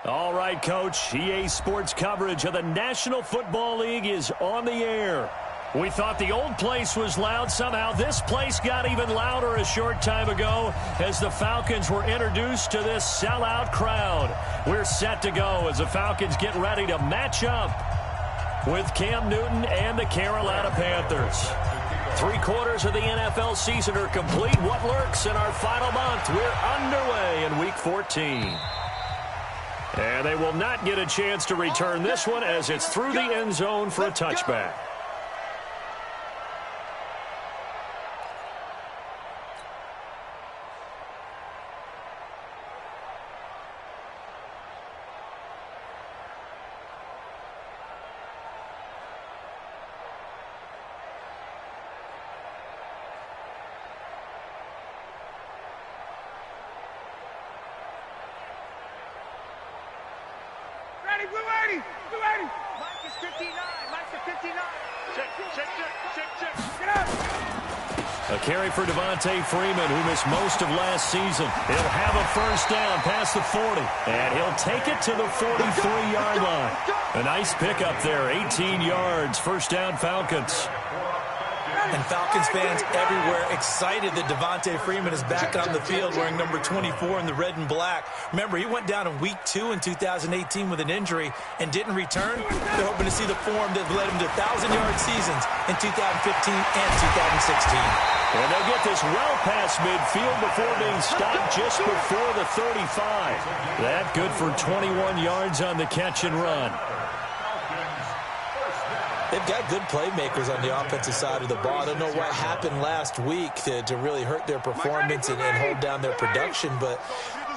All right, Coach. EA Sports coverage of the National Football League is on the air. We thought the old place was loud. Somehow this place got even louder a short time ago as the Falcons were introduced to this sellout crowd. We're set to go as the Falcons get ready to match up with Cam Newton and the Carolina Panthers. 3/4 of the NFL season are complete. What lurks in our final month? We're underway in Week 14. And they will not get a chance to return this one as it's through the end zone for a touchback. A carry for Devontae Freeman, who missed most of last season. He'll have a first down past the 40, and he'll take it to the 43-yard line. A nice pickup there, 18 yards, first down Falcons. And Falcons fans everywhere excited that Devontae Freeman is back on the field wearing number 24 in the red and black. Remember, he went down in Week 2 in 2018 with an injury and didn't return. They're hoping to see the form that led him to 1,000-yard seasons in 2015 and 2016. And they'll get this well past midfield before being stopped just before the 35. That good for 21 yards on the catch and run. They've got good playmakers on the offensive side of the ball. I don't know what happened last week to really hurt their performance and hold down their production, but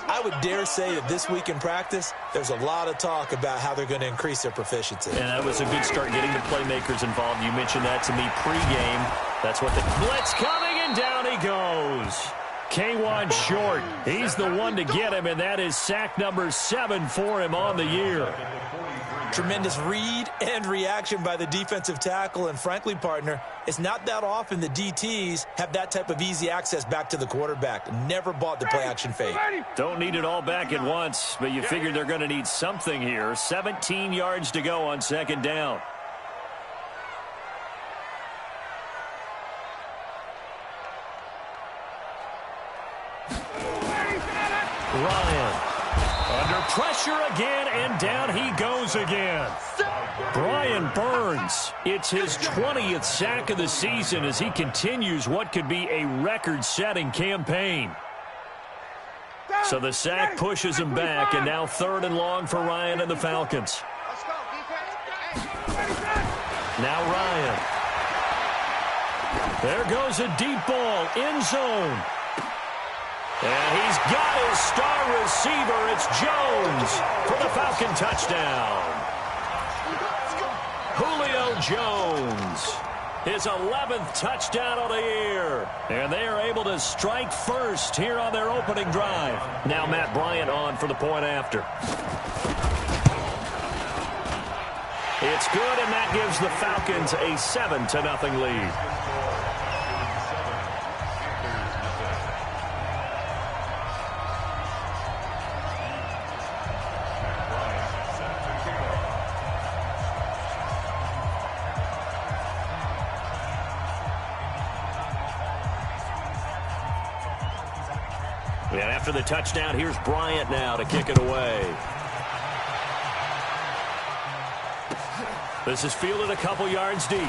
I would dare say that this week in practice, there's a lot of talk about how they're going to increase their proficiency. And that was a good start getting the playmakers involved. You mentioned that to me pregame. That's what the blitz coming, and down he goes. K1 short. He's the one to get him, and that is sack number 7 for him on the year. Tremendous read and reaction by the defensive tackle, and frankly, partner, it's not that often the DTs have that type of easy access back to the quarterback. Never bought the play-action fake. Don't need it all back at once, but you figure they're going to need something here. 17 yards to go on second down. Ryan. Under pressure again, and down he goes again. Brian Burns, it's his 20th sack of the season as he continues what could be a record-setting campaign. So the sack pushes him back, and now 3rd and long for Ryan and the Falcons. Now Ryan. There goes a deep ball, end zone. And he's got his star receiver. It's Jones for the Falcon touchdown. Julio Jones, his 11th touchdown of the year. And they are able to strike first here on their opening drive. Now Matt Bryant on for the point after. It's good, and that gives the Falcons a 7-0 lead. And after the touchdown, here's Bryant now to kick it away. This is fielded a couple yards deep.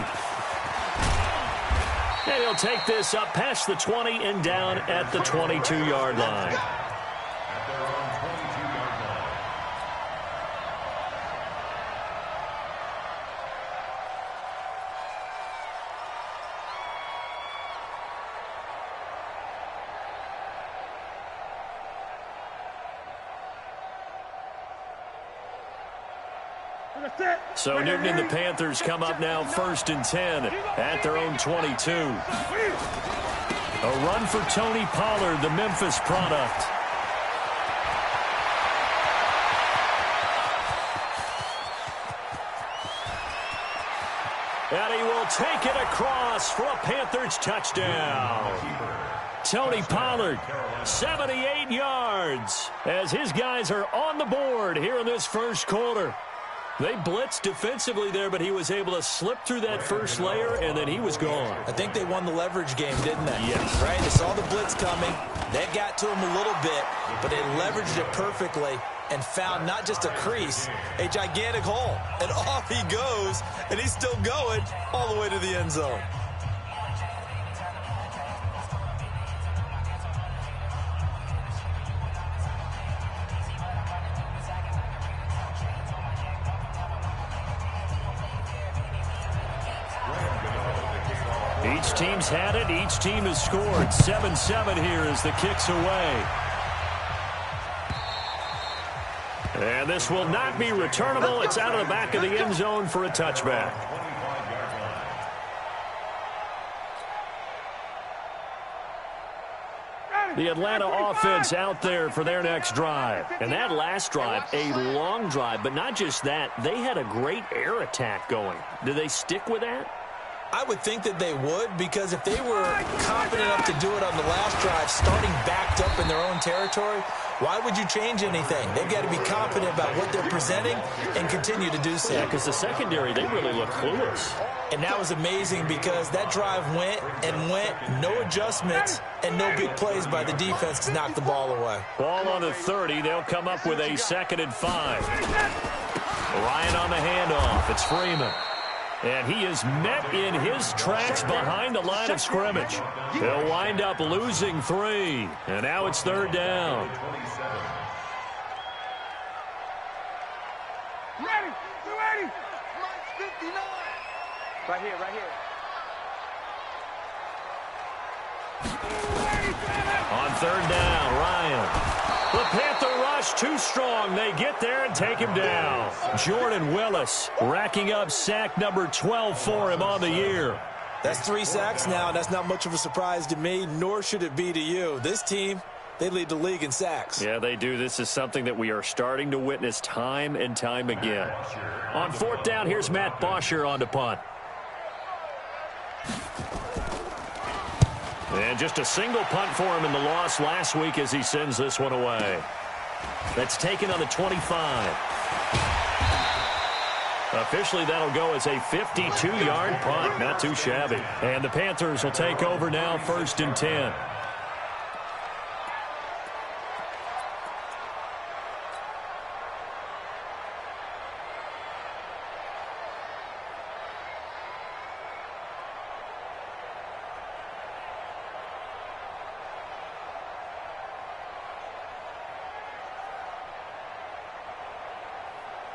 And he'll take this up past the 20 and down at the 22-yard line. So Newton and the Panthers come up now 1st and 10 at their own 22. A run for Tony Pollard, the Memphis product. And he will take it across for a Panthers touchdown. Tony Pollard. 78 yards as his guys are on the board here in this first quarter. They blitzed defensively there, but he was able to slip through that first layer, and then he was gone. I think they won the leverage game, didn't they? Yes. Right? They saw the blitz coming. That got to him a little bit, but they leveraged it perfectly and found not just a crease, a gigantic hole. And off he goes, and he's still going all the way to the end zone. Each team's had it. Each team has scored. 7-7 here as the kick's away. And this will not be returnable. It's out of the back of the end zone for a touchback. The Atlanta offense out there for their next drive. And that last drive, a long drive, but not just that. They had a great air attack going. Do they stick with that? I would think that they would, because if they were confident enough to do it on the last drive, starting backed up in their own territory, why would you change anything? They've got to be confident about what they're presenting and continue to do so. Yeah, because the secondary, they really look clueless. And that was amazing because that drive went and went, no adjustments, and no big plays by the defense to knock the ball away. Ball on the 30. They'll come up with a 2nd and 5. Ryan on the handoff. It's Freeman. And he is met in his tracks behind the line of scrimmage. He'll wind up losing 3. And now it's 3rd down. Ready. Mark 59. Right here. On 3rd down, Ryan. The Panther rush too strong. They get there and take him down. Jordan Willis racking up sack number 12 for him on the year. That's 3 sacks now, and that's not much of a surprise to me, nor should it be to you. This team, they lead the league in sacks. Yeah, they do. This is something that we are starting to witness time and time again. On 4th down, here's Matt Bosher on to punt. And just a single punt for him in the loss last week as he sends this one away. That's taken on the 25. Officially, that'll go as a 52-yard punt. Not too shabby. And the Panthers will take over now, 1st and 10.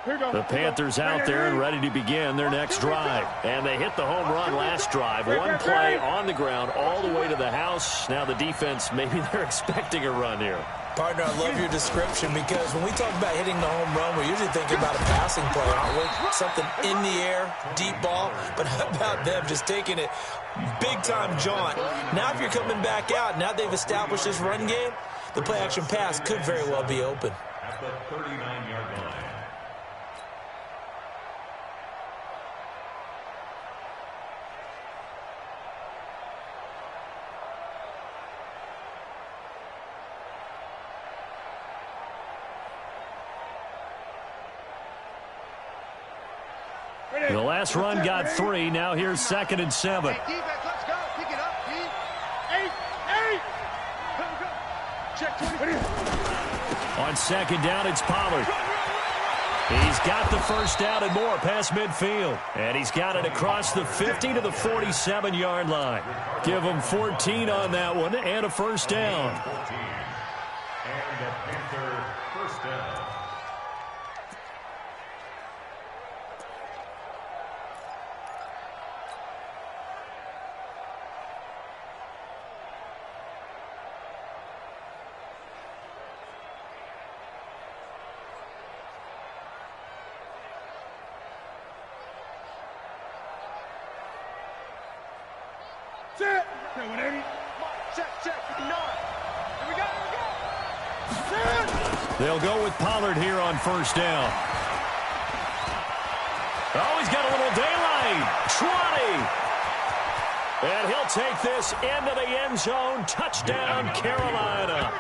The Panthers out there and ready to begin their next drive. And they hit the home run last drive. One play on the ground all the way to the house. Now the defense, maybe they're expecting a run here. Partner, I love your description because when we talk about hitting the home run, we're usually thinking about a passing play, aren't we? Something in the air, deep ball. But how about them just taking it big-time jaunt? Now if you're coming back out, now they've established this run game, the play-action pass could very well be open. At the 39-yard line. The last run got 3. Now here's 2nd and 7. Hey, defense, let's go. Pick it up, D. 8. Check 20. On 2nd down, it's Pollard. He's got the first down and more past midfield. And he's got it across the 50 to the 47-yard line. Give him 14 on that one and a first down. And a Panther first down. Check 180. Check 59. Here we go. They'll go with Pollard here on first down. Oh, he's got a little daylight. 20. And he'll take this into the end zone. Touchdown, Carolina.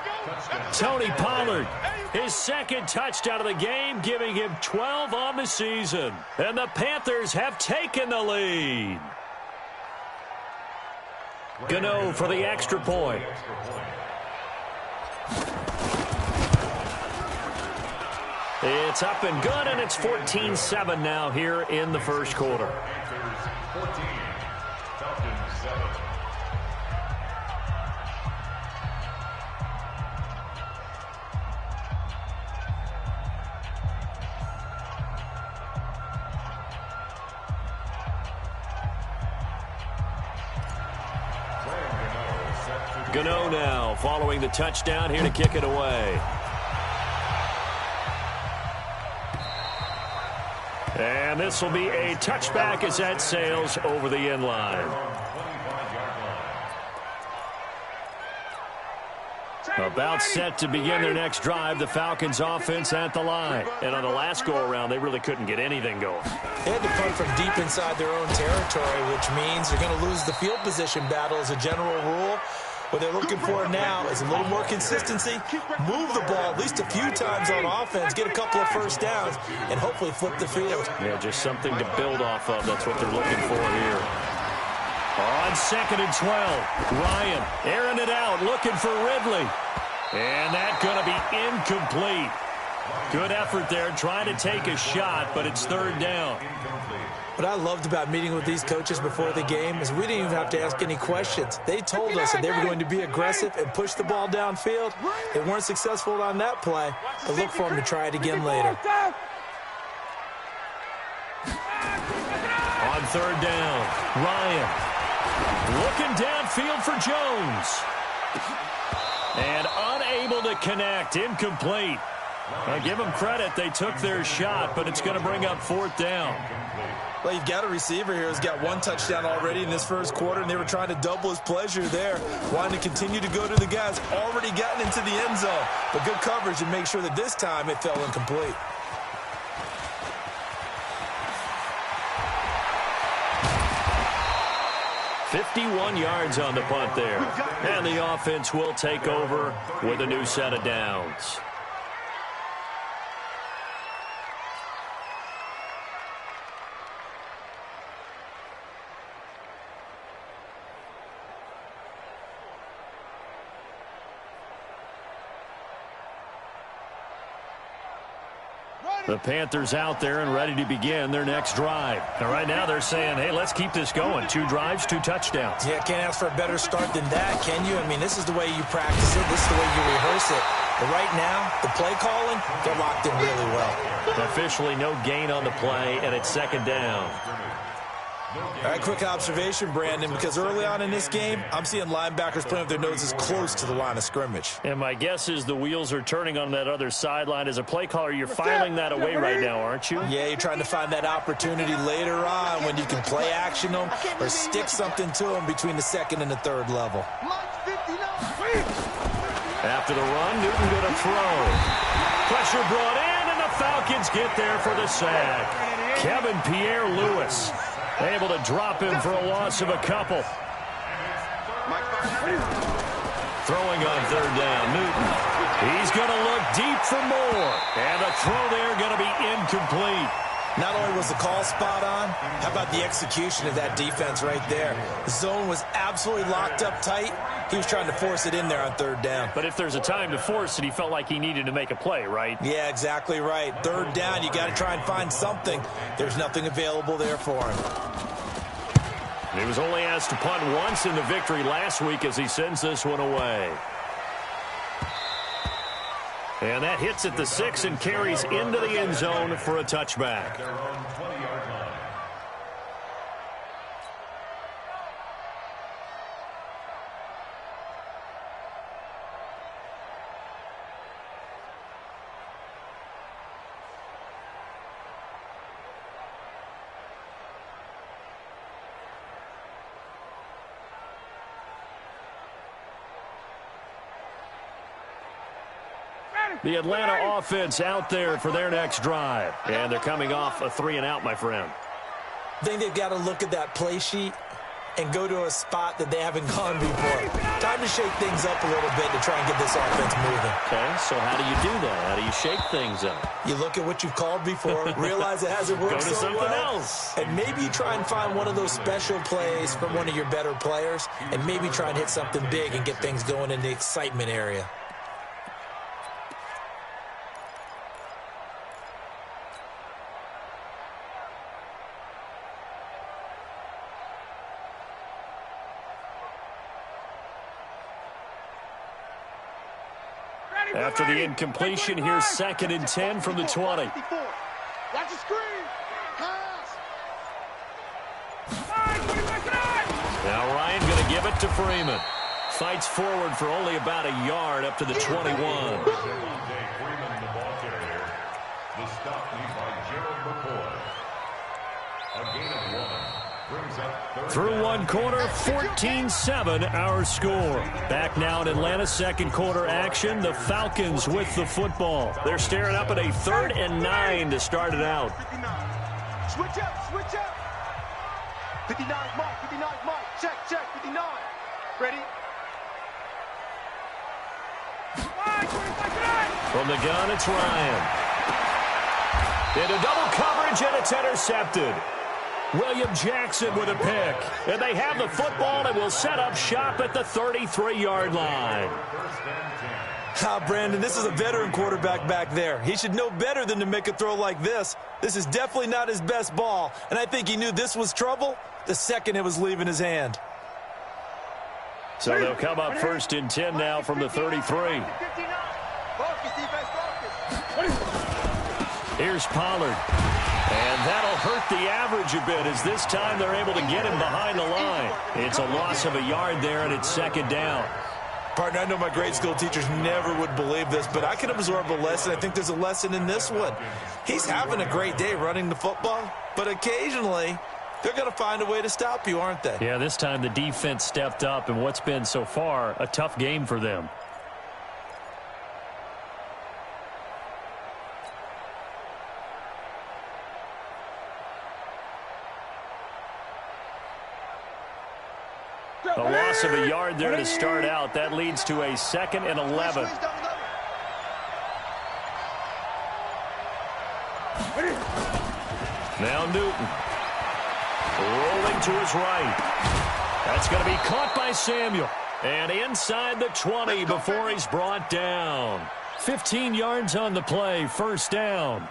Tony Pollard, his second touchdown of the game, giving him 12 on the season. And the Panthers have taken the lead. Gano for the extra point. It's up and good, and it's 14-7 now here in the first quarter. Gano now following the touchdown here to kick it away. And this will be a touchback as that sails over the end line. About set to begin their next drive, the Falcons offense at the line. And on the last go-around, they really couldn't get anything going. They had to punt from deep inside their own territory, which means they're going to lose the field position battle as a general rule. What they're looking for now is a little more consistency, move the ball at least a few times on offense, get a couple of first downs, and hopefully flip the field. Yeah, just something to build off of. That's what they're looking for here. On 2nd and 12, Ryan airing it out, looking for Ridley. And that's going to be incomplete. Good effort there, trying to take a shot, but it's third down. What I loved about meeting with these coaches before the game is we didn't even have to ask any questions. They told us that they were going to be aggressive and push the ball downfield. They weren't successful on that play, but look for them to try it again later. On third down, Ryan looking downfield for Jones. And unable to connect, incomplete. I give them credit, they took their shot, but it's going to bring up fourth down. Well, you've got a receiver here who's got one touchdown already in this first quarter, and they were trying to double his pleasure there, wanting to continue to go to the guys already gotten into the end zone. But good coverage and make sure that this time it fell incomplete. .51 yards on the punt there. And the offense will take over with a new set of downs. The Panthers out there and ready to begin their next drive. Now, right now they're saying, hey, let's keep this going. 2 drives, 2 touchdowns. Yeah, can't ask for a better start than that, can you? I mean, this is the way you practice it. This is the way you rehearse it. But right now, the play calling, they're locked in really well. Officially no gain on the play, and it's second down. All right, quick observation, Brandon, because early on in this game, I'm seeing linebackers playing with their noses close to the line of scrimmage. And my guess is the wheels are turning on that other sideline. As a play caller, you're filing that away right now, aren't you? Yeah, you're trying to find that opportunity later on when you can play action them or stick something to them between the second and the third level. After the run, Newton going to throw. Pressure brought in, and the Falcons get there for the sack. Kevin Pierre-Louis able to drop him for a loss of a couple. Throwing on third down, Newton. He's going to look deep for more. And the throw there going to be incomplete. Not only was the call spot on, how about the execution of that defense right there? The zone was absolutely locked up tight. He was trying to force it in there on third down. But if there's a time to force it, he felt like he needed to make a play, right? Yeah, exactly right. Third down, you got to try and find something. There's nothing available there for him. He was only asked to punt once in the victory last week as he sends this one away. And that hits at the 6 and carries into the end zone for a touchback. The Atlanta offense out there for their next drive. And they're coming off a 3-and-out, my friend. I think they've got to look at that play sheet and go to a spot that they haven't gone before. Time to shake things up a little bit to try and get this offense moving. Okay, so how do you do that? How do you shake things up? You look at what you've called before, realize it hasn't worked Go to so something well, else. and maybe you try and find one of those special plays from one of your better players, and maybe try and hit something big and get things going in the excitement area. After the incompletion, here's 2nd and 10 from the 20. Watch the screen. Pass. Now Ryan going to give it to Freeman. Fights forward for only about a yard up to the 21. Devontae Freeman, the ball carrier. The stop made by Gerald McCoy. A gain of 1. Brings up third Through down. one quarter, 14-7 our score. Back now in Atlanta's second quarter action. The Falcons with the football. They're staring up at a 3rd and 9 to start it out. 59. Switch up, switch up. 59 Mike, 59 Mike. Check, 59. Ready? From the gun, it's Ryan. Into double coverage, and it's intercepted. William Jackson with a pick. And they have the football and will set up shop at the 33-yard line. Brandon, this is a veteran quarterback back there. He should know better than to make a throw like this. This is definitely not his best ball, and I think he knew this was trouble the second it was leaving his hand. So they'll come up 1st and 10 now from the 33. Focus, defense, focus. Here's Pollard. And that'll hurt the average a bit as this time they're able to get him behind the line. It's a loss of a yard there, and it's 2nd down. Partner, I know my grade school teachers never would believe this, but I can absorb a lesson. I think there's a lesson in this one. He's having a great day running the football, but occasionally they're going to find a way to stop you, aren't they? Yeah, this time the defense stepped up in what's been so far a tough game for them. A loss of a yard there to start out. That leads to a 2nd and 11. Now Newton. Rolling to his right. That's going to be caught by Samuel. And inside the 20 before he's brought down. 15 yards on the play, 1st down.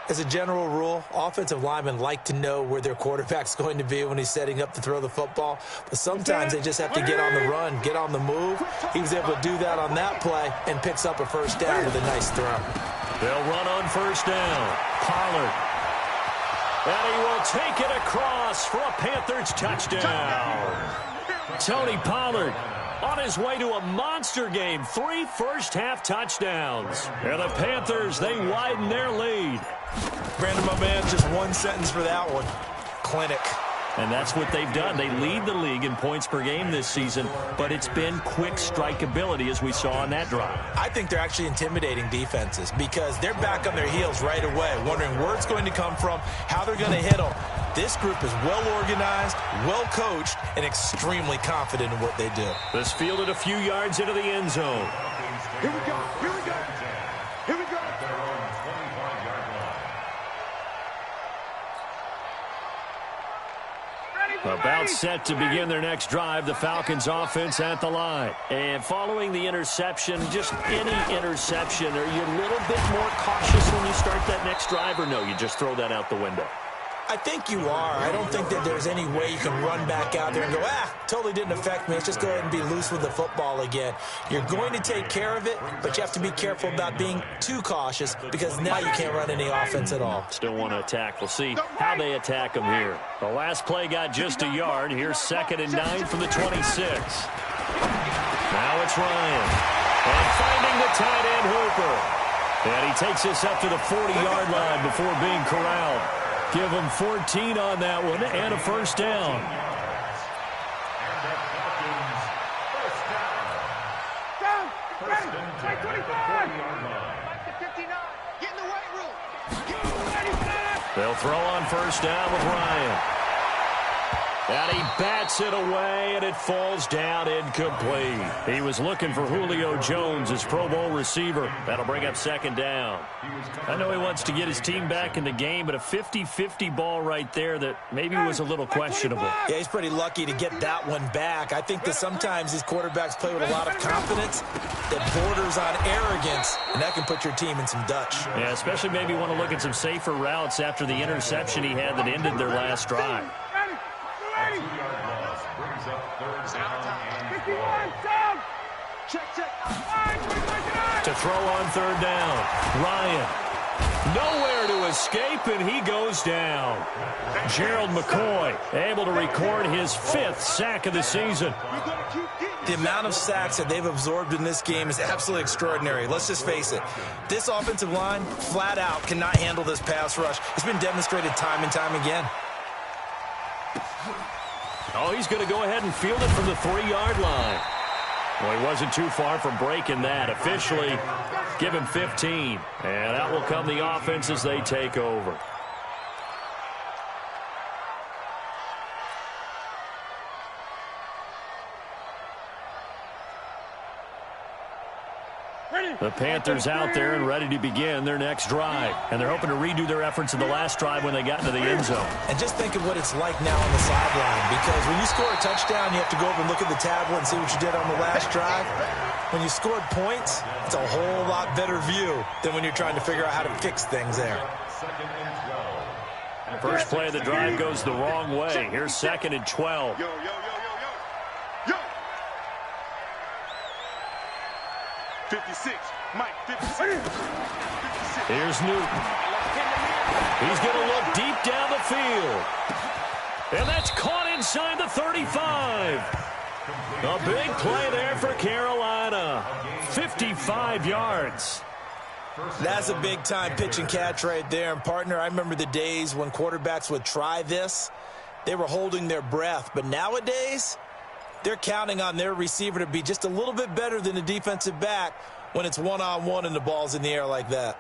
As a general rule, offensive linemen like to know where their quarterback's going to be when he's setting up to throw the football. But sometimes they just have to get on the run, get on the move. He was able to do that on that play and picks up a 1st down with a nice throw. They'll run on 1st down. Pollard. And he will take it across for a Panthers touchdown. Tony Pollard on his way to a monster game. 3 first-half touchdowns. And the Panthers, they widen their lead. Brandon, my man, just one sentence for that one. Clinic. And that's what they've done. They lead the league in points per game this season, but it's been quick strikeability as we saw on that drive. I think they're actually intimidating defenses because they're back on their heels right away, wondering where it's going to come from, how they're going to hit them. This group is well organized, well coached, and extremely confident in what they do. This fielded a few yards into the end zone. Here we go, here we go. Here we go. Their own 25-yard line. About set to begin their next drive, the Falcons offense at the line. And following the interception, just any interception, are you a little bit more cautious when you start that next drive, or no, you just throw that out the window? I think you are. I don't think that there's any way you can run back out there and go, totally didn't affect me. Let's just go ahead and be loose with the football again. You're going to take care of it, but you have to be careful about being too cautious because now you can't run any offense at all. Still want to attack. We'll see how they attack them here. The last play got just a yard. Here's 2nd and 9 from the 26. Now it's Ryan. And finding the tight end Hooper. And he takes us up to the 40-yard line before being corralled. Give him 14 on that one and a 1st down. And the Falcons first down. First and 10 at the 40-yard line. Back to 59. Get in the weight room. Get ready for that. They'll throw on 1st down with Ryan. And he bats it away, and it falls down incomplete. He was looking for Julio Jones, his Pro Bowl receiver. That'll bring up second down. I know he wants to get his team back in the game, but a 50-50 ball right there that maybe was a little questionable. Yeah, he's pretty lucky to get that one back. I think that sometimes these quarterbacks play with a lot of confidence that borders on arrogance, and that can put your team in some Dutch. Yeah, especially maybe want to look at some safer routes after the interception he had that ended their last drive. A 2-yard loss brings up third down and 12. To throw on third down, Ryan. Nowhere to escape, and he goes down. Gerald McCoy able to record his 5th sack of the season. The amount of sacks that they've absorbed in this game is absolutely extraordinary. Let's just face it. This offensive line, flat out, cannot handle this pass rush. It's been demonstrated time and time again. Oh, he's going to go ahead and field it from the 3-yard line. Well, he wasn't too far from breaking that. Officially, give him 15. And out will come the offense as they take over. The Panthers out there and ready to begin their next drive. And they're hoping to redo their efforts in the last drive when they got into the end zone. And just think of what it's like now on the sideline. Because when you score a touchdown, you have to go over and look at the tablet and see what you did on the last drive. When you scored points, it's a whole lot better view than when you're trying to figure out how to fix things there. Second and 12. First play of the drive goes the wrong way. Here's second and 12. Yo, yo, yo, yo, yo. Yo. 56. Mike, 56. 56. Here's Newton. He's going to look deep down the field. And that's caught inside the 35. A big play there for Carolina. 55 yards. That's a big-time pitch and catch right there. And, partner, I remember the days when quarterbacks would try this. They were holding their breath. But nowadays, they're counting on their receiver to be just a little bit better than the defensive back when it's one-on-one and the ball's in the air like that.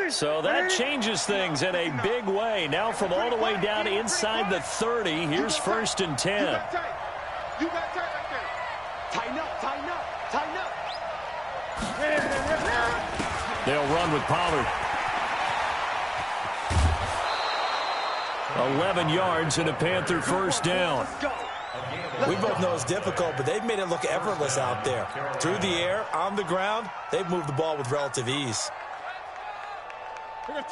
So that changes things in a big way. Now from all the way down inside the 30, here's first and 10. You got tight right there. Tighten up, tighten up, tighten up. They'll run with Pollard. 11 yards and a Panther first down. We both know it's difficult, but they've made it look effortless out there. Through the air, on the ground, they've moved the ball with relative ease. Strong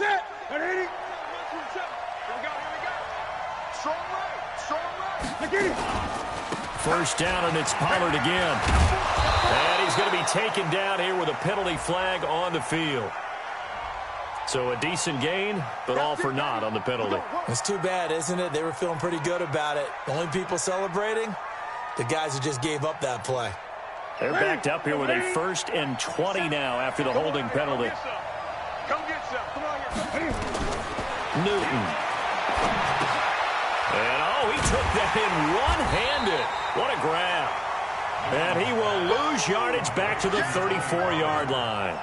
right, strong right. First down, and it's Pollard again. And he's going to be taken down here with a penalty flag on the field. So a decent gain, but all for naught on the penalty. It's too bad, isn't it? They were feeling pretty good about it. The only people celebrating, the guys who just gave up that play. They're backed up here with a first and 20 now after the holding penalty. Come get some. Come on here. Newton. And, oh, he took that in one-handed. What a grab. And he will lose yardage back to the 34-yard line.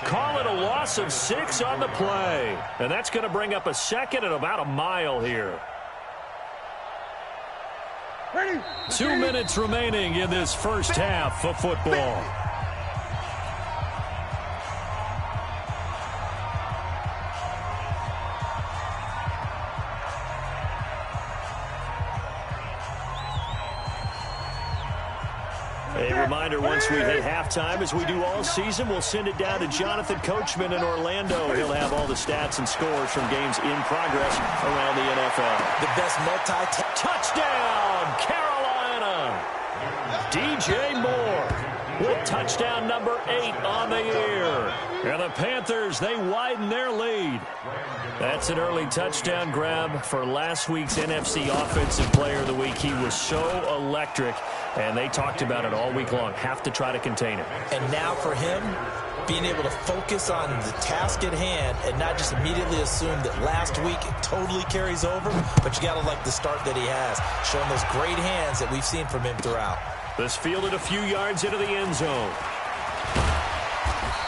Call it a loss of 6 on the play. And that's going to bring up a second and about a mile here. 2 minutes remaining in this first half of football. A reminder, once we hit halftime, as we do all season, we'll send it down to Jonathan Coachman in Orlando. He'll have all the stats and scores from games in progress around the NFL. The best Touchdown, Carolina! DJ Moore with touchdown number 8 on the year. And the Panthers, they widen their lead. That's an early touchdown grab for last week's NFC Offensive Player of the Week. He was so electric, and they talked about it all week long. Have to try to contain it. And now for him, being able to focus on the task at hand and not just immediately assume that last week it totally carries over, but you got to like the start that he has, showing those great hands that we've seen from him throughout. This fielded a few yards into the end zone.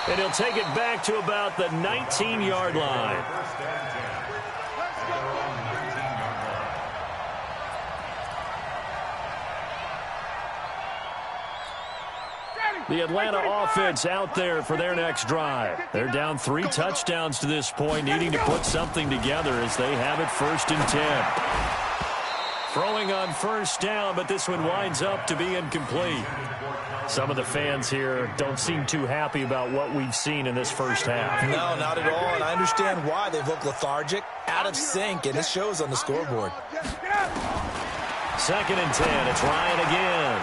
And he'll take it back to about the 19-yard line. The Atlanta offense out there for their next drive. They're down 3 touchdowns to this point, needing to put something together as they have it 1st and 10. Throwing on 1st down, but this one winds up to be incomplete. Some of the fans here don't seem too happy about what we've seen in this first half. No, not at all, and I understand why. They've looked lethargic, out of sync, and it shows on the scoreboard. 2nd and 10. It's Ryan again.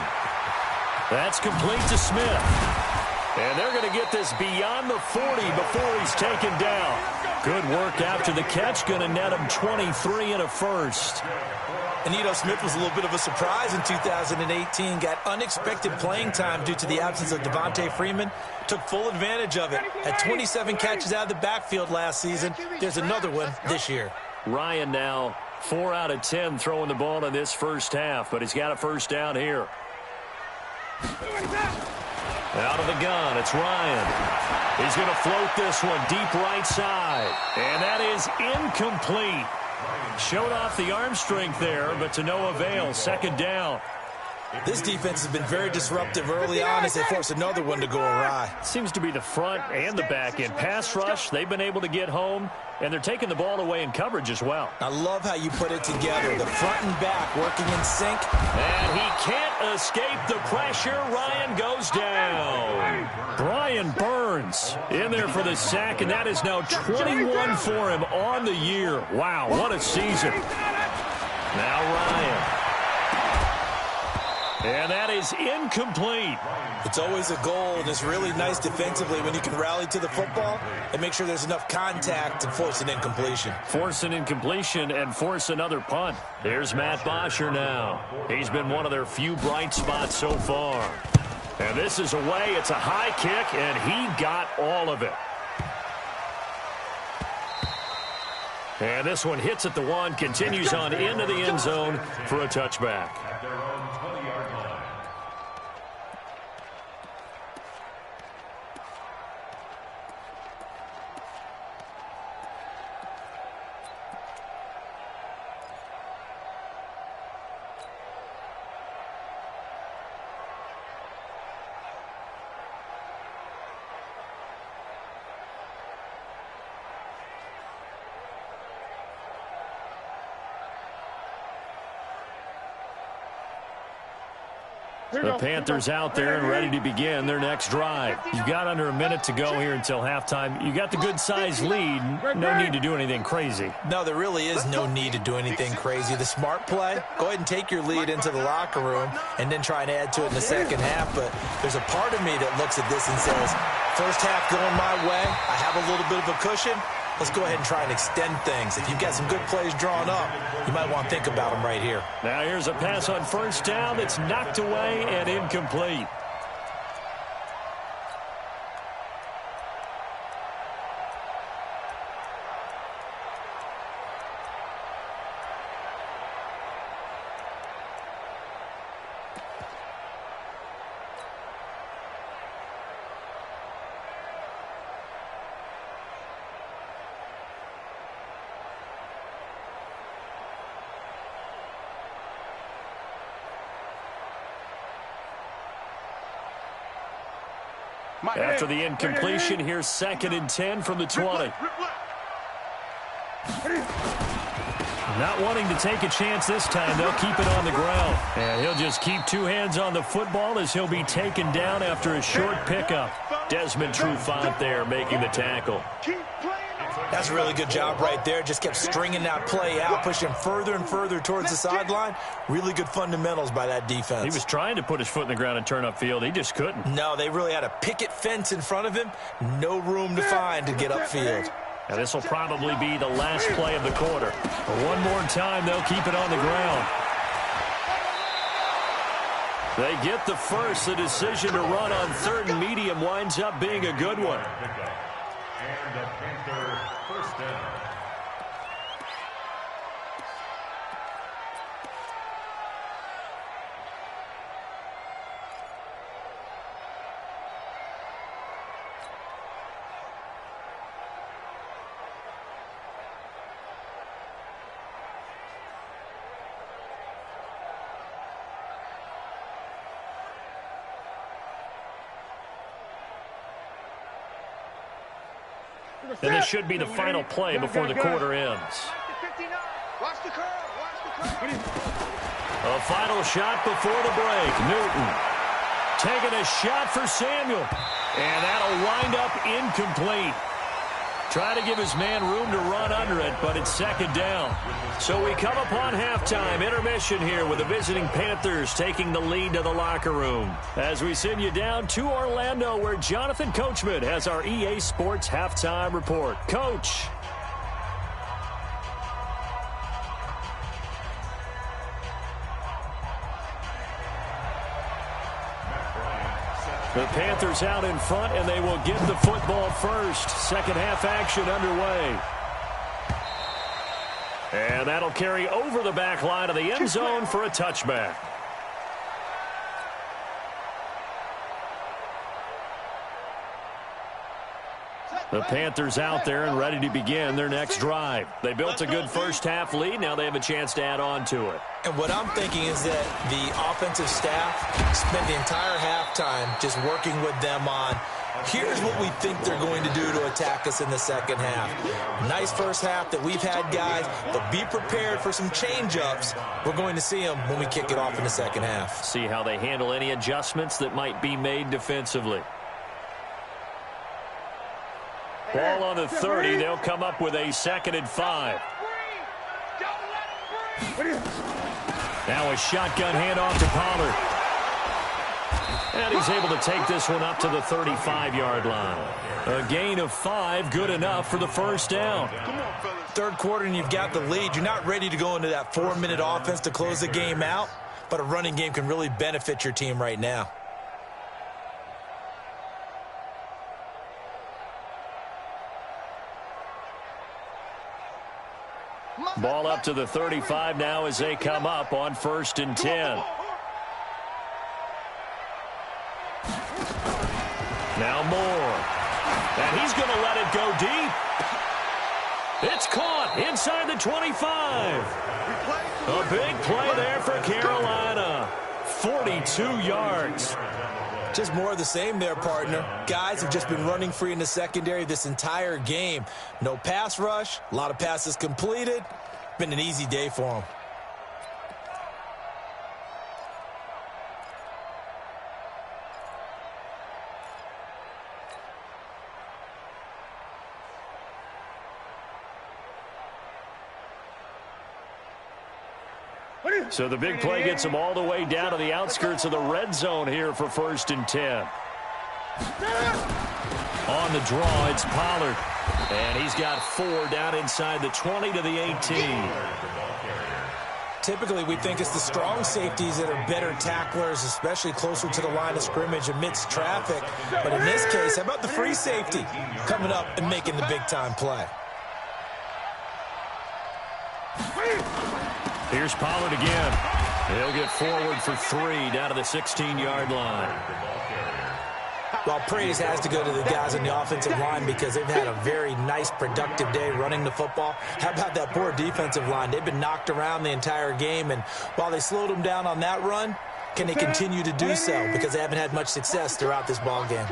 That's complete to Smith. And they're going to get this beyond the 40 before he's taken down. Good work after the catch. Going to net him 23 and a first. Anito Smith was a little bit of a surprise in 2018. Got unexpected playing time due to the absence of Devontae Freeman. Took full advantage of it. Had 27 catches out of the backfield last season. There's another one this year. Ryan now 4 out of 10 throwing the ball in this first half, but he's got a first down here. Out of the gun, it's Ryan. He's going to float this one deep right side. And that is incomplete. Showed off the arm strength there, but to no avail. 2nd down. This defense has been very disruptive early on as they force another one to go awry. Seems to be the front and the back end. Pass rush, they've been able to get home, and they're taking the ball away in coverage as well. I love how you put it together. The front and back working in sync. And he can't escape the pressure. Ryan goes down. Brian Burns in there for the sack, and that is now 21 for him on the year. Wow, what a season. Now Ryan. And that is incomplete. It's always a goal, and it's really nice defensively when you can rally to the football and make sure there's enough contact to force an incompletion. Force an incompletion and force another punt. There's Matt Bosher now. He's been one of their few bright spots so far. And this is away. It's a high kick, and he got all of it. And this one hits at the 1, continues on into the end zone for a touchback. The Panthers out there and ready to begin their next drive. You've got under a minute to go here until halftime. You got the good-sized lead. No need to do anything crazy. No, there really is no need to do anything crazy. The smart play, go ahead and take your lead into the locker room and then try and add to it in the second half. But there's a part of me that looks at this and says, first half going my way, I have a little bit of a cushion. Let's go ahead and try and extend things. If you've got some good plays drawn up, you might want to think about them right here. Now here's a pass on 1st down that's knocked away and incomplete. After the incompletion, here's 2nd and 10 from the 20. Not wanting to take a chance this time, they'll keep it on the ground. And he'll just keep 2 hands on the football as he'll be taken down after a short pickup. Desmond Trufant there making the tackle. That's a really good job right there. Just kept stringing that play out, pushing further and further towards the sideline. Really good fundamentals by that defense. He was trying to put his foot in the ground and turn upfield. He just couldn't. No, they really had a picket fence in front of him. No room to find to get upfield. And this will probably be the last play of the quarter. But one more time, they'll keep it on the ground. They get the first. The decision to run on 3rd and medium winds up being a good one. And the Panther first down. And this should be the final play before the quarter ends. Watch the curve. Watch the curve. A final shot before the break. Newton taking a shot for Samuel. And that'll wind up incomplete. Try to give his man room to run under it, but it's second down. So we come upon halftime. Intermission here with the visiting Panthers taking the lead to the locker room. As we send you down to Orlando, where Jonathan Coachman has our EA Sports halftime report. Coach. The Panthers out in front, and they will get the football first. Second half action underway. And that'll carry over the back line of the end zone for a touchback. The Panthers out there and ready to begin their next drive. They built a good first half lead. Now they have a chance to add on to it. And what I'm thinking is that the offensive staff spent the entire halftime just working with them on, here's what we think they're going to do to attack us in the second half. Nice first half that we've had, guys, but be prepared for some change-ups. We're going to see them when we kick it off in the second half. See how they handle any adjustments that might be made defensively. Ball on the 30. They'll come up with a 2nd and 5. Now a shotgun handoff to Pollard. And he's able to take this one up to the 35-yard line. A gain of 5, good enough for the first down. Third quarter and you've got the lead. You're not ready to go into that 4-minute offense to close the game out, but a running game can really benefit your team right now. Ball up to the 35 now as they come up on 1st and 10. Now Moore. And he's going to let it go deep. It's caught inside the 25. A big play there for Carolina. 42 yards. Just more of the same there, partner. Guys have just been running free in the secondary this entire game. No pass rush, a lot of passes completed. Been an easy day for them. So the big play gets them all the way down to the outskirts of the red zone here for 1st and 10. On the draw, it's Pollard. And he's got 4 down inside the 20 to the 18. Typically, we think it's the strong safeties that are better tacklers, especially closer to the line of scrimmage amidst traffic. But in this case, how about the free safety coming up and making the big-time play? Here's Pollard again. He'll get forward for 3 down to the 16-yard line. Well, praise has to go to the guys on the offensive line because they've had a very nice, productive day running the football. How about that poor defensive line? They've been knocked around the entire game, and while they slowed them down on that run, can they continue to do so? Because they haven't had much success throughout this ball game.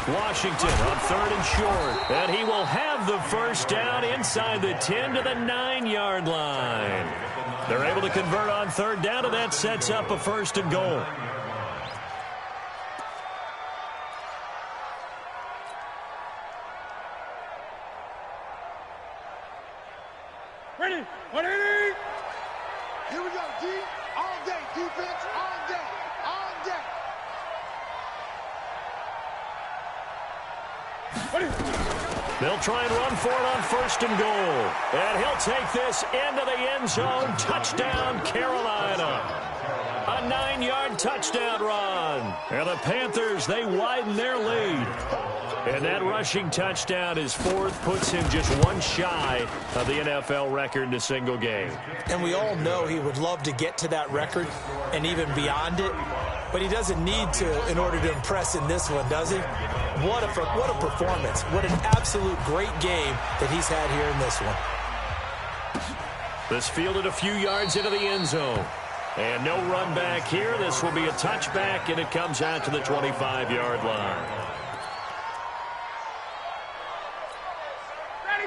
Washington on 3rd and short. And he will have the first down inside the 10 to the 9-yard line. They're able to convert on 3rd down, and that sets up a 1st and goal. Ready? Here we go, D. All day, defense, all day, all day. They'll try and run for it on 1st and goal. And he'll take this into the end zone. Touchdown, Carolina. A 9-yard touchdown run. And the Panthers, they widen their lead. And that rushing touchdown is 4th, puts him just 1 shy of the NFL record in a single game. And we all know he would love to get to that record and even beyond it. But he doesn't need to in order to impress in this one, does he? What a performance. What an absolute great game that he's had here in this one. This fielded a few yards into the end zone. And no run back here. This will be a touchback, and it comes out to the 25-yard line.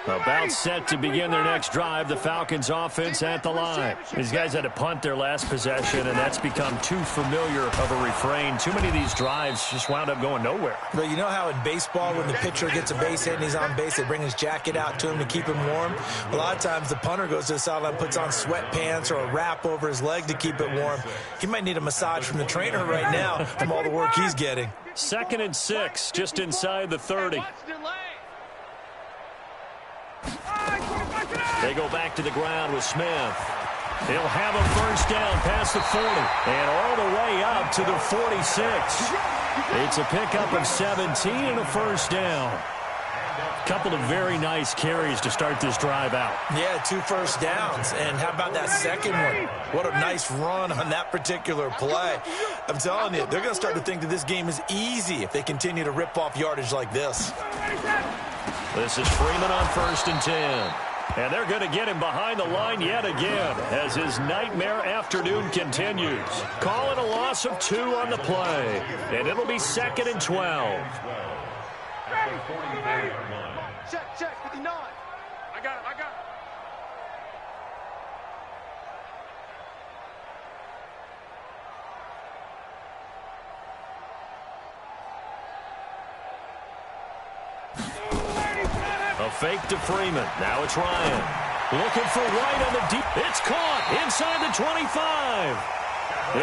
About set to begin their next drive, the Falcons offense at the line. These guys had to punt their last possession, and that's become too familiar of a refrain. Too many of these drives just wound up going nowhere. But you know how in baseball, when the pitcher gets a base hit and he's on base, they bring his jacket out to him to keep him warm? A lot of times the punter goes to the sideline, puts on sweatpants or a wrap over his leg to keep it warm. He might need a massage from the trainer right now from all the work he's getting. 2nd and 6, just inside the 30. They go back to the ground with Smith. He'll have a first down past the 40 and all the way up to the 46. It's a pickup of 17 and a first down. Couple of very nice carries to start this drive out. Yeah, 2 first downs. And how about that second one? What a nice run on that particular play. I'm telling you, they're going to start to think that this game is easy if they continue to rip off yardage like this. This is Freeman on 1st and 10. And they're going to get him behind the line yet again as his nightmare afternoon continues. Calling a loss of 2 on the play. And it'll be 2nd and 12. Check, 59. I got it. A fake to Freeman. Now it's Ryan. Looking for White on the deep. It's caught inside the 25.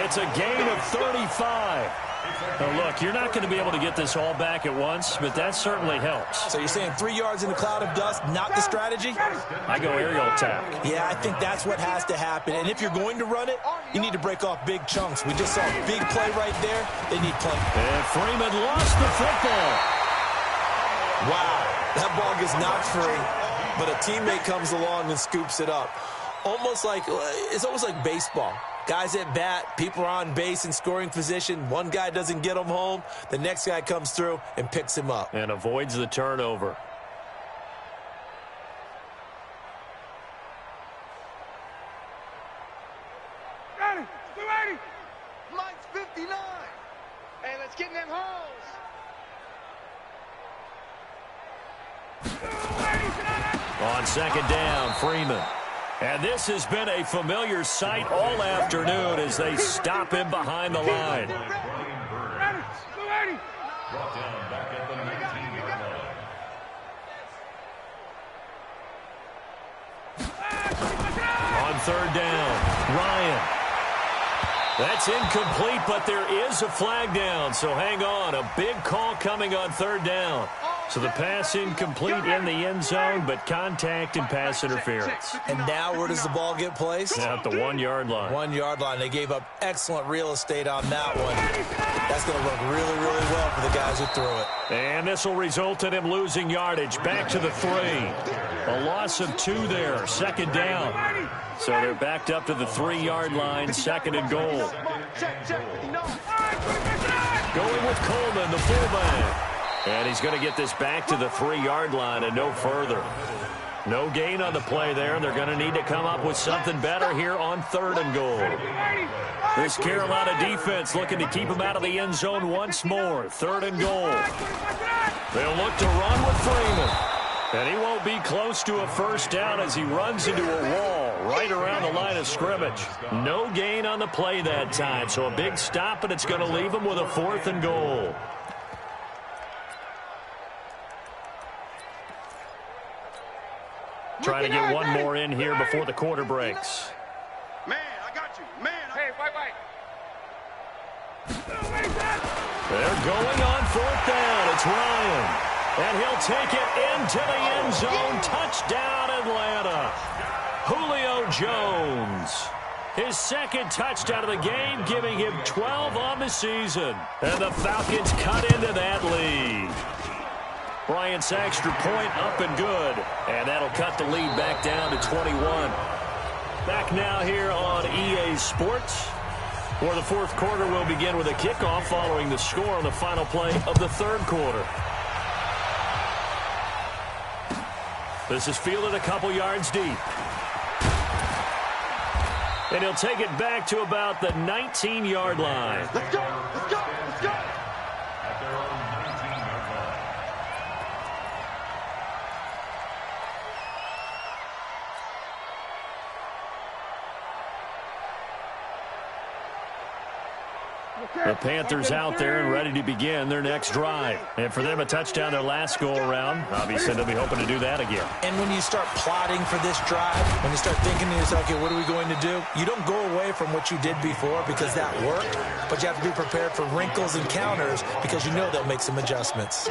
It's a gain of 35. Now look, you're not going to be able to get this all back at once, but that certainly helps. So you're saying 3 yards in a cloud of dust, not the strategy? I go aerial attack. Yeah, I think that's what has to happen. And if you're going to run it, you need to break off big chunks. We just saw a big play right there. They need plenty. And Freeman lost the football. Wow, that ball gets knocked free, but a teammate comes along and scoops it up. It's almost like baseball. Guys at bat, people are on base in scoring position. One guy doesn't get him home. The next guy comes through and picks him up. And avoids the turnover. Ready, 280. Mike's 59. Hey, let's get in them holes. On 2nd down, Freeman. And this has been a familiar sight all afternoon as they stop him behind the line. On 3rd down, Ryan. That's incomplete, but there is a flag down, so hang on. A big call coming on 3rd down. So the pass incomplete in the end zone, but contact and pass interference. And now where does the ball get placed? At the 1 yard line. 1 yard line. They gave up excellent real estate on that one. That's going to look really, really well for the guys who threw it. And this will result in him losing yardage. Back to the 3. A loss of 2 there. 2nd down. So they're backed up to the 3 yard line. 2nd and goal. Going with Coleman, the fullback. And he's going to get this back to the 3 yard line and no further. No gain on the play there, and they're going to need to come up with something better here on 3rd and goal. This Carolina defense looking to keep him out of the end zone once more. 3rd and goal. They'll look to run with Freeman. And he won't be close to a first down as he runs into a wall right around the line of scrimmage. No gain on the play that time, so a big stop, and it's going to leave him with a 4th and goal. Trying to get one more in here before the quarter breaks. Man, I got you. Man, hey, wait. They're going on 4th down. It's Ryan. And he'll take it into the end zone. Touchdown, Atlanta. Julio Jones. His 2nd touchdown of the game, giving him 12 on the season. And the Falcons cut into that lead. Bryant's extra point up and good. And that'll cut the lead back down to 21. Back now here on EA Sports, where the 4th quarter will begin with a kickoff following the score on the final play of the 3rd quarter. This is fielded a couple yards deep. And he'll take it back to about the 19 yard line. Let's go, let's go, let's go. At their own 19-yard line. The Panthers out there and ready to begin their next drive. And for them, a touchdown their last go-around. Obviously, they'll be hoping to do that again. And when you start plotting for this drive, when you start thinking to yourself, okay, what are we going to do? You don't go away from what you did before because that worked, but you have to be prepared for wrinkles and counters because you know they'll make some adjustments.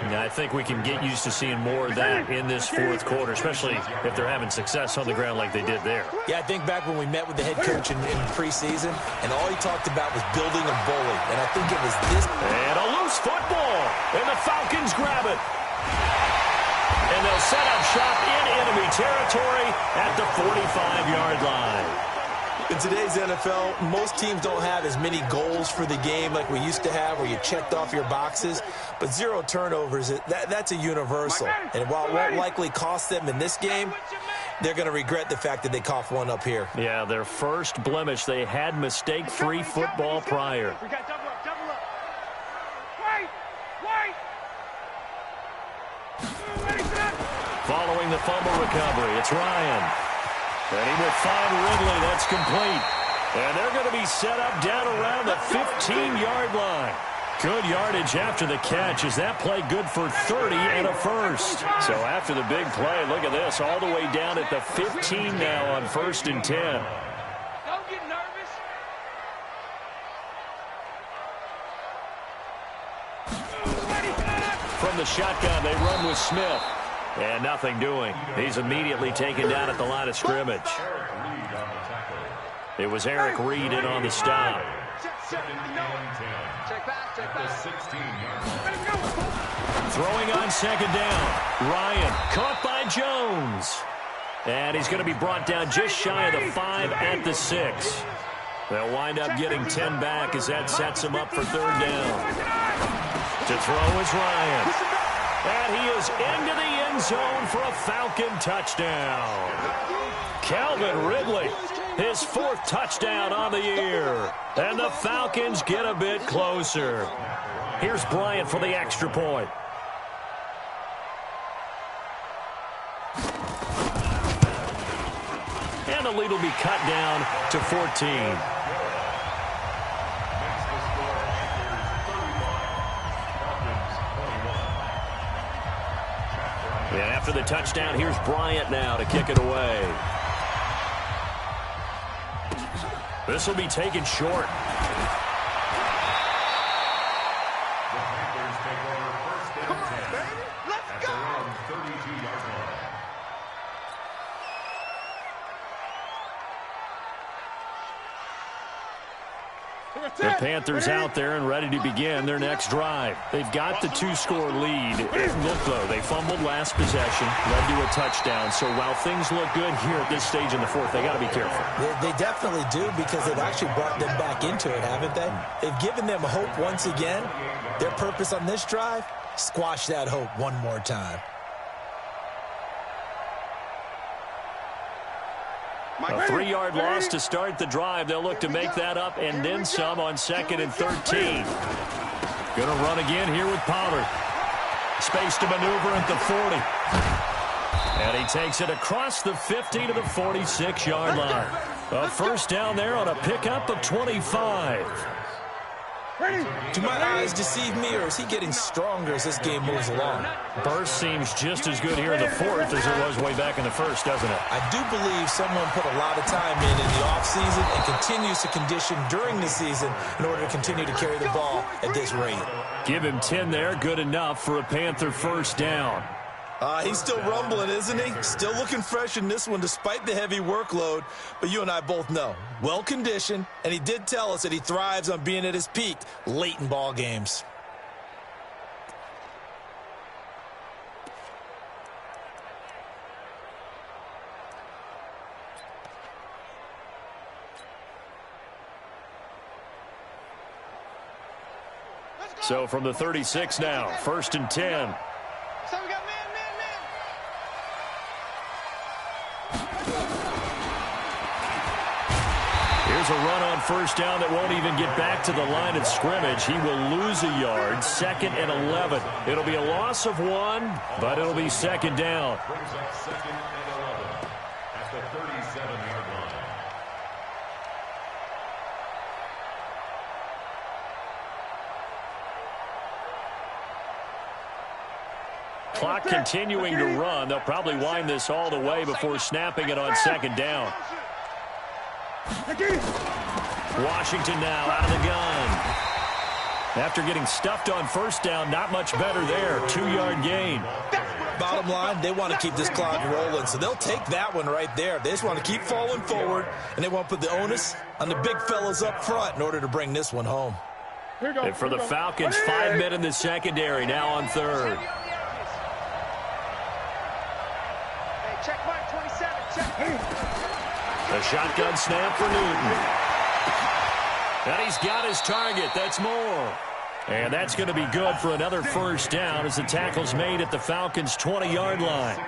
Yeah, I think we can get used to seeing more of that in this fourth quarter, especially if they're having success on the ground like they did there. Yeah, I think back when we met with the head coach in preseason, and all he talked about was building a bully. And I think it was this. And a loose football. And the Falcons grab it. And they'll set up shop in enemy territory at the 45-yard line. In today's NFL, most teams don't have as many goals for the game like we used to have where you checked off your boxes. But 0 turnovers, that's a universal. And while it won't likely cost them in this game, they're going to regret the fact that they coughed one up here. Yeah, their first blemish. They had mistake-free football prior. We got double up, double up. Wait, wait. Following the fumble recovery, it's Ryan. And he will find Ridley. That's complete. And they're going to be set up down around the 15-yard line. Good yardage after the catch. Is that play good for 30 and a first? So after the big play, look at this, all the way down at the 15 now on 1st and 10. Don't get nervous. From the shotgun, they run with Smith. And nothing doing. He's immediately taken down at the line of scrimmage. It was Eric Reed in on the stop. Throwing on 2nd down. Ryan caught by Jones. And he's going to be brought down just shy of the 5 at the 6. They'll wind up getting 10 back as that sets him up for 3rd down. To throw is Ryan. And he is into the end zone for a Falcon touchdown. Calvin Ridley, his 4th touchdown on the year. And the Falcons get a bit closer. Here's Bryant for the extra point. And the lead will be cut down to 14. And after the touchdown, here's Bryant now to kick it away. This will be taken short. The Panthers take over 1st and 10. Let's go! At their own 32-yard line. The Panthers out there and ready to begin their next drive. They've got the 2-score lead. Look, though, they fumbled last possession, led to a touchdown. So while things look good here at this stage in the 4th, they got to be careful. They definitely do because they've actually brought them back into it, haven't they? They've given them hope once again. Their purpose on this drive, squash that hope one more time. A 3-yard loss to start the drive. They'll look to make that up and then some on 2nd and 13. Going to run again here with Pollard. Space to maneuver at the 40. And he takes it across the 50 to the 46-yard line. A 1st down there on a pickup of 25. Do my eyes deceive me, or is he getting stronger as this game moves along? Burst seems just as good here in the 4th as it was way back in the 1st, doesn't it? I do believe someone put a lot of time in the offseason and continues to condition during the season in order to continue to carry the ball at this rate. Give him 10 there, good enough for a Panther 1st down. He's still rumbling, isn't he? Still looking fresh in this one despite the heavy workload. But you and I both know, well-conditioned, and he did tell us that he thrives on being at his peak late in ball games. So from the 36 now, 1st and 10. So we got man. Here's a run on 1st down that won't even get back to the line of scrimmage. He will lose a yard, 2nd and 11. It'll be a loss of 1, but it'll be 2nd down. Brings up 2nd and 11 at the 37-yard line. clock continuing to run. They'll probably wind this all the way before snapping it on second down. Washington now out of the gun. After getting stuffed on first down, not much better there. 2-yard gain. Bottom line, they want to keep this clock rolling, so they'll take that one right there. They just want to keep falling forward, and they want to put the onus on the big fellas up front in order to bring this one home. And for the Falcons, 5 men in the secondary, now on third. Hey, check Mike 27, check. A shotgun snap for Newton. And he's got his target. That's Moore. And that's going to be good for another first down as the tackle's made at the Falcons' 20-yard line.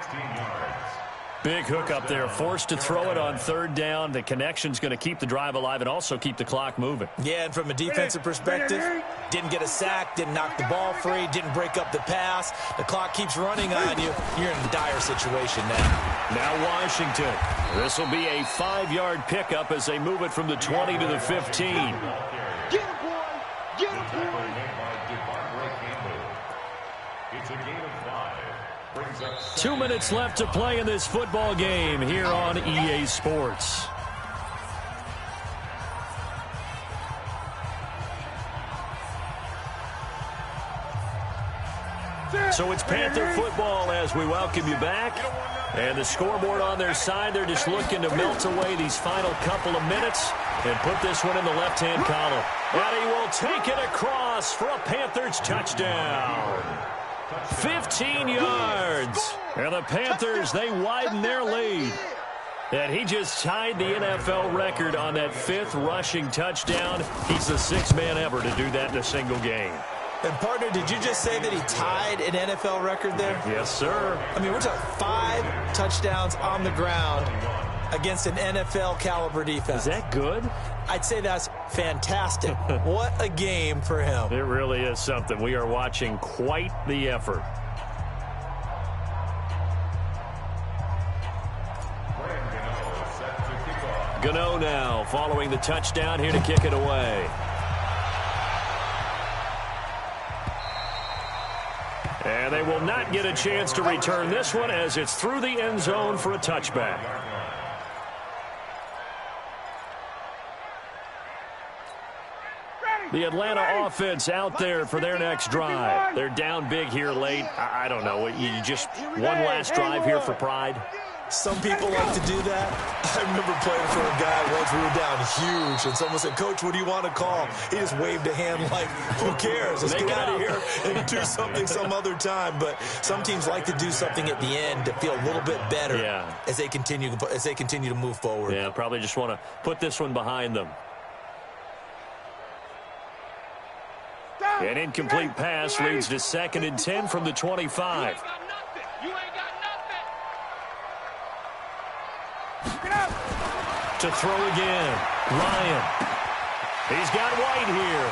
Big hook up there, forced to throw it on third down. The connection's going to keep the drive alive and also keep the clock moving. Yeah, and from a defensive perspective, didn't get a sack, didn't knock the ball free, didn't break up the pass. The clock keeps running on you. You're in a dire situation now. Now Washington. This will be a 5-yard pickup as they move it from the 20 to the 15. Get him, boy. Get him, boy. It's a gain of 5. 2 minutes left to play in this football game here on EA Sports. So it's Panther football as we welcome you back. And the scoreboard on their side, they're just looking to melt away these final couple of minutes and put this one in the left-hand column. And he will take it across for a Panthers touchdown. 15 yards. And the Panthers, they widen their lead. And he just tied the NFL record on that 5th rushing touchdown. He's the 6th man ever to do that in a single game. And, partner, did you just say that he tied an NFL record there? Yes, sir. I mean, we're talking 5 touchdowns on the ground against an NFL-caliber defense. Is that good? I'd say that's fantastic. What a game for him. It really is something. We are watching quite the effort. Gano now following the touchdown here to kick it away. And they will not get a chance to return this one as it's through the end zone for a touchback. The Atlanta offense out there for their next drive. They're down big here late. I don't know. You just one last drive here for pride? Some people like to do that. I remember playing for a guy once we were down huge, and someone said, "Coach, what do you want to call?" He just waved a hand like, who cares? Let's get out of here and do something some other time. But some teams like to do something at the end to feel a little bit better as they continue to move forward. Yeah, probably just want to put this one behind them. An incomplete pass leads to 2nd and 10 from the 25. To throw again, Ryan. He's got White here.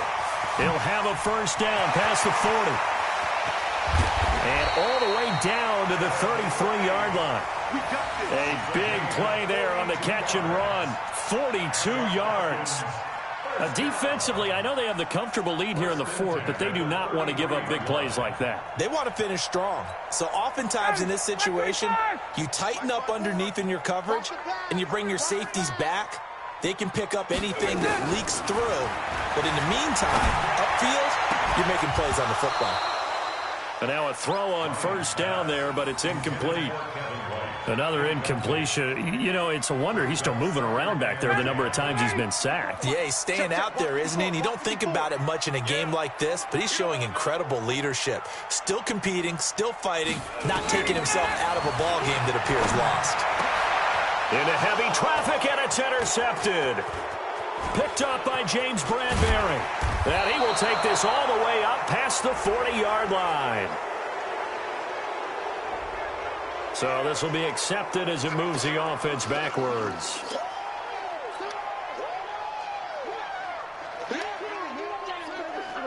He'll have a first down past the 40. And all the way down to the 33-yard line. A big play there on the catch and run. 42 yards. Defensively, I know they have the comfortable lead here in the 4th, but they do not want to give up big plays like that. They want to finish strong. So oftentimes in this situation, you tighten up underneath in your coverage, and you bring your safeties back. They can pick up anything that leaks through. But in the meantime, upfield, you're making plays on the football. And now a throw on first down there, but it's incomplete. Another incompletion. You know, it's a wonder he's still moving around back there the number of times he's been sacked. Yeah, he's staying out there, isn't he? And you don't think about it much in a game like this, but he's showing incredible leadership. Still competing, still fighting, not taking himself out of a ball game that appears lost. Into heavy traffic, and it's intercepted. Picked up by James Bradbury. And he will take this all the way up past the 40-yard line. So this will be accepted as it moves the offense backwards.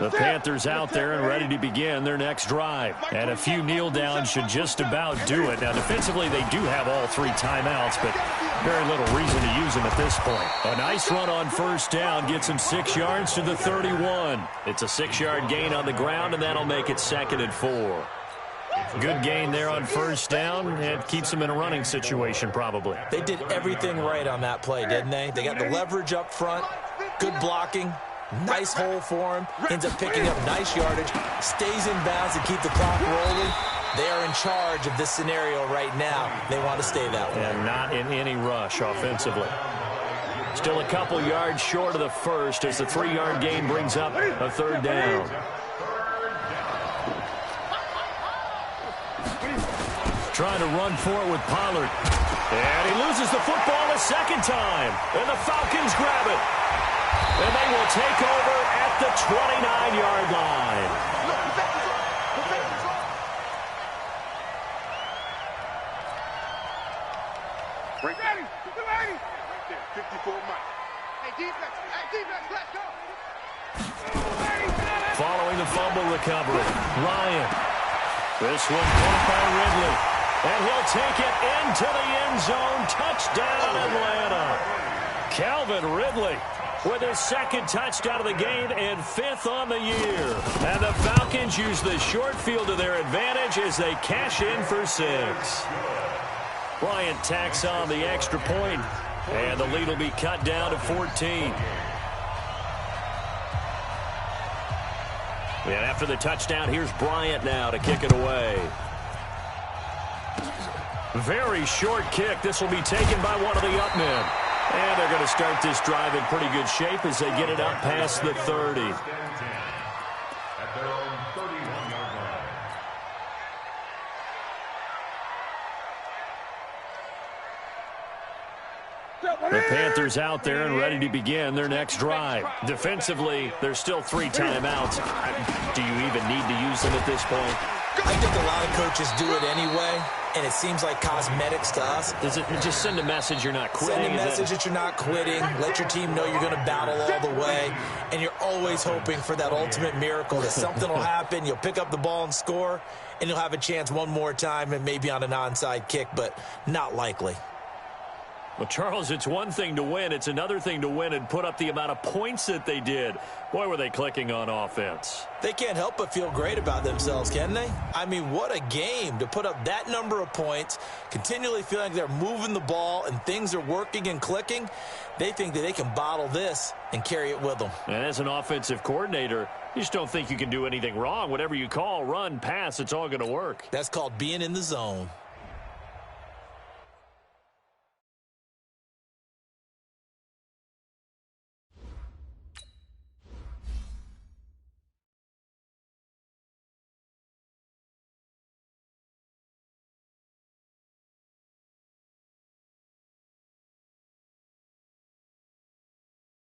The Panthers out there and ready to begin their next drive. And a few kneel downs should just about do it. Now, defensively, they do have all 3 timeouts, but very little reason to use them at this point. A nice run on first down gets him 6 yards to the 31. It's a 6-yard gain on the ground, and that'll make it 2nd and 4. Good gain there on first down. It keeps them in a running situation probably. They did everything right on that play, didn't they? They got the leverage up front, good blocking, nice hole for him, ends up picking up nice yardage, stays in bounds to keep the clock rolling. They are in charge of this scenario right now. They want to stay that way. And not in any rush offensively. Still a couple yards short of the first as the 3-yard gain brings up a third down. Trying to run for it with Pollard. And he loses the football a second time. And the Falcons grab it. And they will take over at the 29-yard line. Ready. Right there. 54 Mike. Hey, defense, let's go. Following the fumble recovery, Ryan. This one caught by Ridley. And he'll take it into the end zone. Touchdown, Atlanta. Calvin Ridley with his second touchdown of the game and 5th on the year. And the Falcons use the short field to their advantage as they cash in for 6. Bryant tacks on the extra point, and the lead will be cut down to 14. And after the touchdown, here's Bryant now to kick it away. Very short kick. This will be taken by one of the up men. And they're going to start this drive in pretty good shape as they get it up past the 30. At their own 31-yard line. The Panthers out there and ready to begin their next drive. Defensively, there's still 3 timeouts. Do you even need to use them at this point? I think a lot of coaches do it anyway, and it seems like cosmetics to us. Does it just send a message you're not quitting? Send a message that you're not quitting. Let your team know you're going to battle all the way, and you're always hoping for that ultimate miracle that something will happen, you'll pick up the ball and score, and you'll have a chance one more time and maybe on an onside kick, but not likely. Well, Charles, it's one thing to win. It's another thing to win and put up the amount of points that they did. Boy, were they clicking on offense. They can't help but feel great about themselves, can they? I mean, what a game to put up that number of points, continually feeling like they're moving the ball and things are working and clicking. They think that they can bottle this and carry it with them. And as an offensive coordinator, you just don't think you can do anything wrong. Whatever you call, run, pass, it's all going to work. That's called being in the zone.